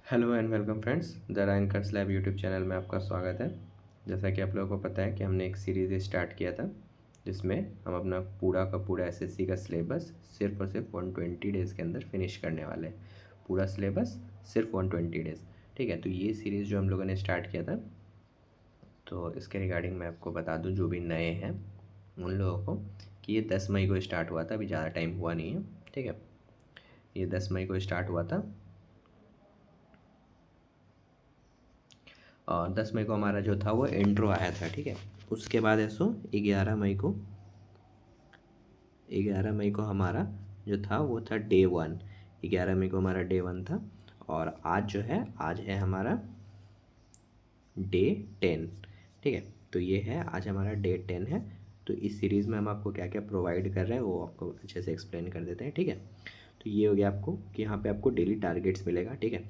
Hello and welcome friends, the rankers lab YouTube channel में आपका स्वागत है। जैसा कि आप लोगों को पता है कि हमने एक सीरीज़ स्टार्ट किया था जिसमें हम अपना पूरा का पूरा एसएससी का सिलेबस सिर्फ और सिर्फ 120 डेज़ के अंदर फिनिश करने वाले हैं। पूरा सिलेबस सिर्फ 120 डेज़। ठीक है, तो ये सीरीज़ जो हम लोगों ने स्टार्ट किया था, तो इसके रिगार्डिंग मैं आपको बता दूँ जो भी नए हैं उन लोगों को कि ये 10 मई को स्टार्ट हुआ था। अभी ज़्यादा टाइम हुआ नहीं है। ठीक है, ये 10 मई को स्टार्ट हुआ था और 10 मई को हमारा जो था वो इंट्रो आया था। ठीक है, उसके बाद ऐसो 11 मई को हमारा जो था वो था डे 1। 11 मई को हमारा डे 1 था और आज जो है, आज है हमारा डे 10। ठीक है, तो ये है आज हमारा डे 10 है। तो इस सीरीज़ में हम आपको क्या क्या प्रोवाइड कर रहे हैं वो आपको अच्छे से एक्सप्लेन कर देते हैं। ठीक है, तो ये हो गया आपको कि यहाँ पे आपको डेली टारगेट्स मिलेगा। ठीक है,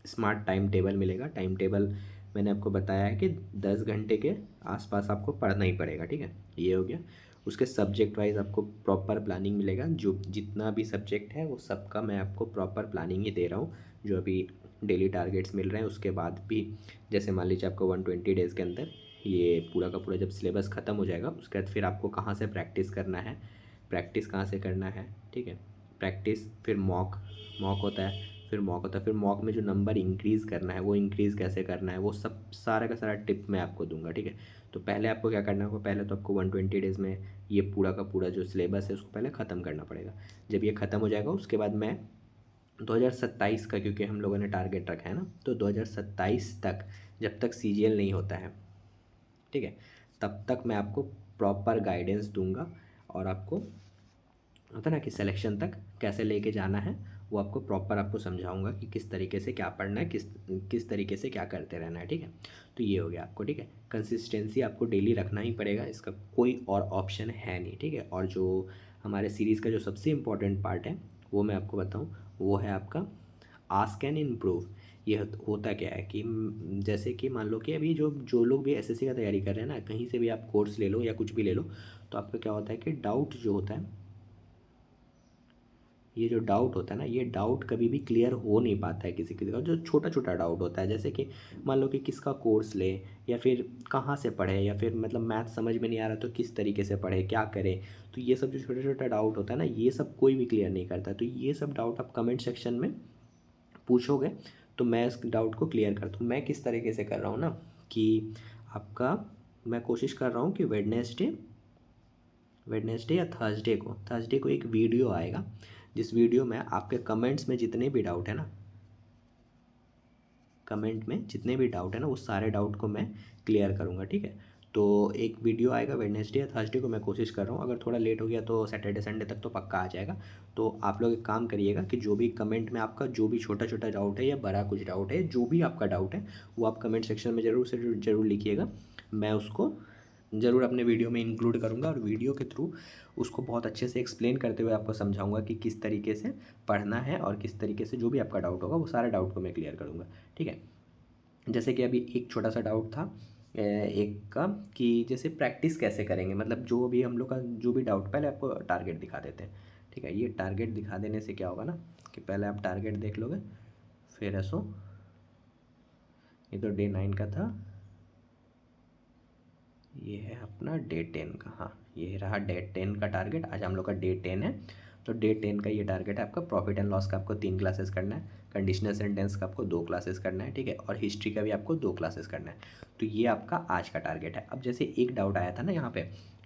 स्मार्ट टाइम टेबल मिलेगा। टाइम टेबल मैंने आपको बताया है कि 10 घंटे के आसपास आपको पढ़ना ही पड़ेगा। ठीक है, ये हो गया। उसके सब्जेक्ट वाइज आपको प्रॉपर प्लानिंग मिलेगा। जो जितना भी सब्जेक्ट है वो सबका मैं आपको प्रॉपर प्लानिंग ही दे रहा हूँ। जो अभी डेली टारगेट्स मिल रहे हैं उसके बाद भी, जैसे मान लीजिए आपको 120 डेज़ के अंदर ये पूरा का पूरा जब सिलेबस ख़त्म हो जाएगा उसके बाद फिर आपको कहाँ से प्रैक्टिस करना है, प्रैक्टिस कहाँ से करना है। ठीक है, प्रैक्टिस, फिर मॉक, मॉक होता है, फिर मॉक होता है, फिर मॉक में जो नंबर इंक्रीज़ करना है वो इंक्रीज़ कैसे करना है वो सब सारा का सारा टिप मैं आपको दूंगा। ठीक है, तो पहले आपको क्या करना होगा, पहले तो आपको 120 डेज़ में ये पूरा का पूरा जो सिलेबस है उसको पहले ख़त्म करना पड़ेगा। जब ये ख़त्म हो जाएगा उसके बाद मैं 2027 का, क्योंकि हम लोगों ने टारगेट रखा है ना, तो 2027 तक जब तक सीजीएल नहीं होता है, ठीक है, तब तक मैं आपको प्रॉपर गाइडेंस दूंगा और आपको होता है ना कि सिलेक्शन तक कैसे लेके जाना है वो आपको प्रॉपर आपको समझाऊंगा कि किस तरीके से क्या पढ़ना है, किस किस तरीके से क्या करते रहना है। ठीक है, तो ये हो गया आपको। ठीक है, कंसिस्टेंसी आपको डेली रखना ही पड़ेगा, इसका कोई और ऑप्शन है नहीं। ठीक है, और जो हमारे सीरीज़ का जो सबसे इम्पोर्टेंट पार्ट है वो मैं आपको बताऊँ, वो है आपका आस्क एंड इम्प्रूव। ये होता क्या है कि जैसे कि मान लो कि अभी जो जो लोग भी एसएससी का तैयारी कर रहे हैं ना, कहीं से भी आप कोर्स ले लो या कुछ भी ले लो, तो आपका क्या होता है कि डाउट जो होता है, ये जो डाउट होता है ना, ये डाउट कभी भी क्लियर हो नहीं पाता है किसी किसी का। जो छोटा छोटा डाउट होता है, जैसे कि मान लो कि किसका कोर्स ले या फिर कहाँ से पढ़े या फिर मतलब मैथ समझ में नहीं आ रहा तो किस तरीके से पढ़े, क्या करें, तो ये सब जो छोटा छोटा डाउट होता है ना, ये सब कोई भी क्लियर नहीं करता। तो ये सब डाउट आप कमेंट सेक्शन में पूछोगे तो मैं इस डाउट को क्लियर करता हूँ। मैं किस तरीके से कर रहा हूँ ना कि आपका, मैं कोशिश कर रहा हूँ कि वेडनेसडे या थर्सडे को एक वीडियो आएगा, जिस वीडियो में आपके कमेंट्स में जितने भी डाउट है ना, कमेंट में जितने भी डाउट है ना वो सारे डाउट को मैं क्लियर करूँगा। ठीक है, तो एक वीडियो आएगा वेडनेसडे या थर्सडे को, मैं कोशिश कर रहा हूँ, अगर थोड़ा लेट हो गया तो सैटरडे संडे तक तो पक्का आ जाएगा। तो आप लोग एक काम करिएगा कि जो भी कमेंट में आपका जो भी छोटा छोटा डाउट है या बड़ा कुछ डाउट है, जो भी आपका डाउट है वो आप कमेंट सेक्शन में ज़रूर से ज़रूर लिखिएगा। मैं उसको ज़रूर अपने वीडियो में इंक्लूड करूँगा और वीडियो के थ्रू उसको बहुत अच्छे से एक्सप्लेन करते हुए आपको समझाऊंगा कि किस तरीके से पढ़ना है और किस तरीके से जो भी आपका डाउट होगा वो सारे डाउट को मैं क्लियर करूँगा। ठीक है, जैसे कि अभी एक छोटा सा डाउट था एक का, कि जैसे प्रैक्टिस कैसे करेंगे, मतलब जो भी हम लोग का जो भी डाउट, पहले आपको टारगेट दिखा देते हैं। ठीक है, ये टारगेट दिखा देने से क्या होगा ना कि पहले आप टारगेट देख लोगे, फिर ऐसो, ये तो डे 9 का था, ये है अपना डे 10 का। हाँ, ये रहा डे 10 का टारगेट। आज हम लोग का डे 10 है, तो डे 10 का ये टारगेट है आपका। प्रॉफिट एंड लॉस का आपको 3 क्लासेस करना है, कंडीशनल सेंटेंस का आपको 2 क्लासेस करना है। ठीक है, और हिस्ट्री का भी आपको 2 क्लासेस करना है। तो ये आपका आज का टारगेट है। अब जैसे एक डाउट आया था ना यहाँ पे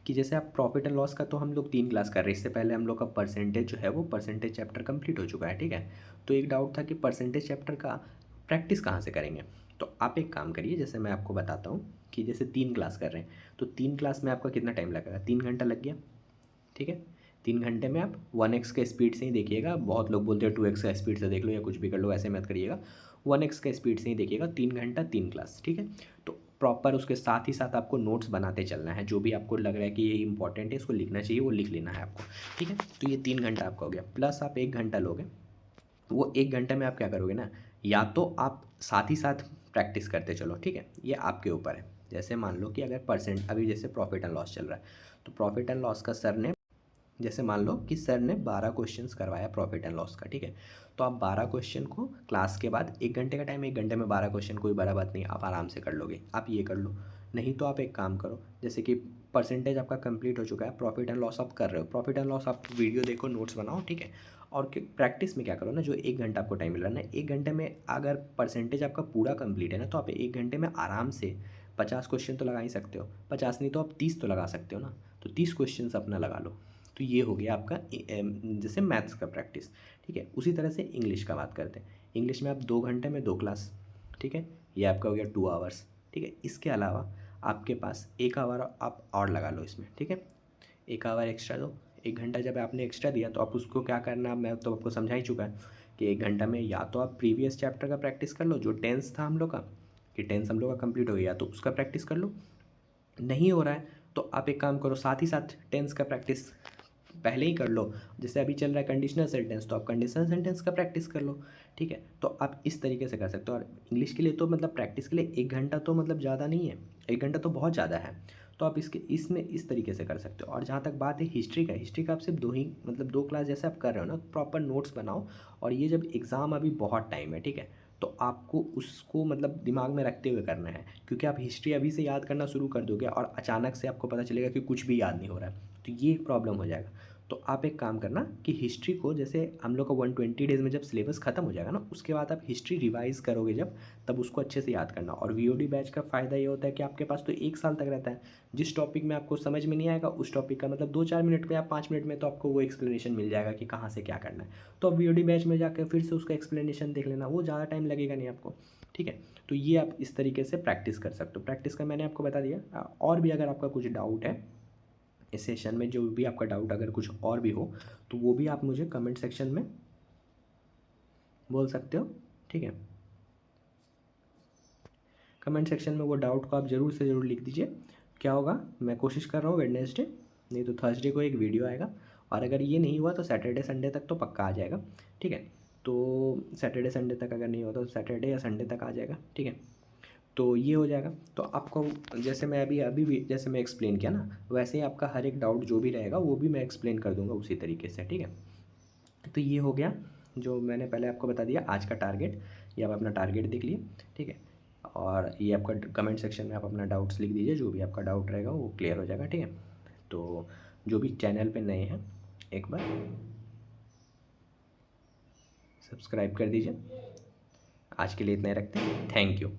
कि जैसे आप प्रॉफिट एंड लॉस का तो हम लोग 3 क्लास कर रहे हैं, इससे पहले हम लोग का परसेंटेज जो है वो परसेंटेज चैप्टर कंप्लीट हो चुका है। ठीक है, तो एक डाउट था कि परसेंटेज चैप्टर का प्रैक्टिस कहाँ से करेंगे। तो आप एक काम करिए, जैसे मैं आपको बताता हूँ कि जैसे 3 क्लास कर रहे हैं, तो 3 क्लास में आपका कितना टाइम लगेगा, 3 घंटा लग गया। ठीक है, 3 घंटे में आप 1x के स्पीड से ही देखिएगा। बहुत लोग बोलते हैं 2x का स्पीड से देख लो या कुछ भी कर लो, ऐसे मत करिएगा, 1x के स्पीड से ही देखिएगा। 3 घंटा 3 क्लास। ठीक है, तो प्रॉपर उसके साथ ही साथ आपको नोट्स बनाते चलना है। जो भी आपको लग रहा है कि ये इंपॉर्टेंट है, इसको लिखना चाहिए, वो लिख लेना है आपको। ठीक है, तो ये 3 घंटा आपका हो गया, प्लस आप 1 घंटा लोगे। वो 1 घंटे में आप क्या करोगे ना, या तो आप साथ ही साथ प्रैक्टिस करते चलो। ठीक है, ये आपके ऊपर है। जैसे मान लो कि अगर परसेंट, अभी जैसे प्रॉफिट एंड लॉस चल रहा है, तो प्रॉफिट एंड लॉस का सर ने जैसे मान लो कि सर ने 12 क्वेश्चंस करवाया प्रॉफिट एंड लॉस का, ठीक है, तो आप 12 क्वेश्चन को क्लास के बाद 1 घंटे का टाइम, 1 घंटे में 12 क्वेश्चन कोई बड़ा बात नहीं, आप आराम से कर लोगे, आप ये कर लो। नहीं तो आप एक काम करो, जैसे कि परसेंटेज आपका कंप्लीट हो चुका है, प्रॉफिट एंड लॉस आप कर रहे हो, प्रॉफिट एंड लॉस आप वीडियो देखो, नोट्स बनाओ, ठीक है, और प्रैक्टिस में क्या करो ना, जो 1 घंटा आपको टाइम मिल रहा है ना, 1 घंटे में अगर परसेंटेज आपका पूरा कंप्लीट है ना, तो आप 1 घंटे में आराम से 50 क्वेश्चन तो लगा ही सकते हो, 50 नहीं तो आप 30 तो लगा सकते हो ना, तो 30 क्वेश्चन अपना लगा लो। तो ये हो गया आपका जैसे मैथ्स का प्रैक्टिस, ठीक है। उसी तरह से इंग्लिश का बात करते हैं। इंग्लिश में आप 2 घंटे में 2 क्लास, ठीक है, ये आपका हो गया 2 आवर्स, ठीक है। इसके अलावा आपके पास 1 आवर आप और लगा लो इसमें, ठीक है, 1 आवर एक्स्ट्रा दो। 1 घंटा जब आपने एक्स्ट्रा दिया तो आप उसको क्या करना, मैं तो आपको समझा ही चुका है कि 1 घंटा में या तो आप प्रीवियस चैप्टर का प्रैक्टिस कर लो, जो टेंस था हम लोग का, कि टेंस हम लोग का कंप्लीट हो गया तो उसका प्रैक्टिस कर लो। नहीं हो रहा है तो आप एक काम करो, साथ ही साथ टेंस का प्रैक्टिस पहले ही कर लो। जैसे अभी चल रहा है कंडीशनल सेंटेंस, तो आप कंडीशनल सेंटेंस का प्रैक्टिस कर लो, ठीक है। तो आप इस तरीके से कर सकते हो। और इंग्लिश के लिए तो मतलब प्रैक्टिस के लिए 1 घंटा तो मतलब ज़्यादा नहीं है, 1 घंटा तो बहुत ज़्यादा है, तो आप इसके इसमें इस तरीके से कर सकते हो। और जहाँ तक बात है हिस्ट्री का, हिस्ट्री का आप सिर्फ 2 ही मतलब 2 क्लास जैसे आप कर रहे हो ना, प्रॉपर नोट्स बनाओ। और ये जब एग्ज़ाम अभी बहुत टाइम है, ठीक है, तो आपको उसको मतलब दिमाग में रखते हुए करना है, क्योंकि आप हिस्ट्री अभी से याद करना शुरू कर दोगे और अचानक से आपको पता चलेगा कि कुछ भी याद नहीं हो रहा है, तो ये एक प्रॉब्लम हो जाएगा। तो आप एक काम करना कि हिस्ट्री को, जैसे हम लोग का 120 डेज़ में जब सिलेबस ख़त्म हो जाएगा ना, उसके बाद आप हिस्ट्री रिवाइज़ करोगे जब, तब उसको अच्छे से याद करना। और वीओडी बैच का फ़ायदा ये होता है कि आपके पास तो 1 साल तक रहता है। जिस टॉपिक में आपको समझ में नहीं आएगा, उस टॉपिक का मतलब 2-4 मिनट में या 5 मिनट में तो आपको वो एक्सप्लेनेशन मिल जाएगा कि कहाँ से क्या करना है। तो आप वीओडी बैच में जाकर फिर से उसका एक्सप्लेनेशन देख लेना, वो ज़्यादा टाइम लगेगा नहीं आपको, ठीक है। तो ये आप इस तरीके से प्रैक्टिस कर सकते हो। प्रैक्टिस का मैंने आपको बता दिया। और भी अगर आपका कुछ डाउट है इस सेशन में, जो भी आपका डाउट अगर कुछ और भी हो, तो वो भी आप मुझे कमेंट सेक्शन में बोल सकते हो, ठीक है। कमेंट सेक्शन में वो डाउट को आप ज़रूर से ज़रूर लिख दीजिए। क्या होगा, मैं कोशिश कर रहा हूँ वेडनेसडे नहीं तो थर्सडे को एक वीडियो आएगा, और अगर ये नहीं हुआ तो सैटरडे संडे तक तो पक्का आ जाएगा, ठीक है। तो सैटरडे संडे तक अगर नहीं होता तो सैटरडे या संडे तक आ जाएगा, ठीक है। तो ये हो जाएगा। तो आपको जैसे मैं अभी अभी भी जैसे मैं एक्सप्लेन किया ना, वैसे ही आपका हर एक डाउट जो भी रहेगा वो भी मैं एक्सप्लेन कर दूंगा उसी तरीके से, ठीक है। तो ये हो गया जो मैंने पहले आपको बता दिया आज का टारगेट। ये आप अपना टारगेट देख लिए, ठीक है। और ये आपका कमेंट सेक्शन में आप अपना डाउट्स लिख दीजिए, जो भी आपका डाउट रहेगा वो क्लियर हो जाएगा, ठीक है। तो जो भी चैनल पे नए हैं एक बार सब्सक्राइब कर दीजिए। आज के लिए इतना ही रखते हैं, थैंक यू।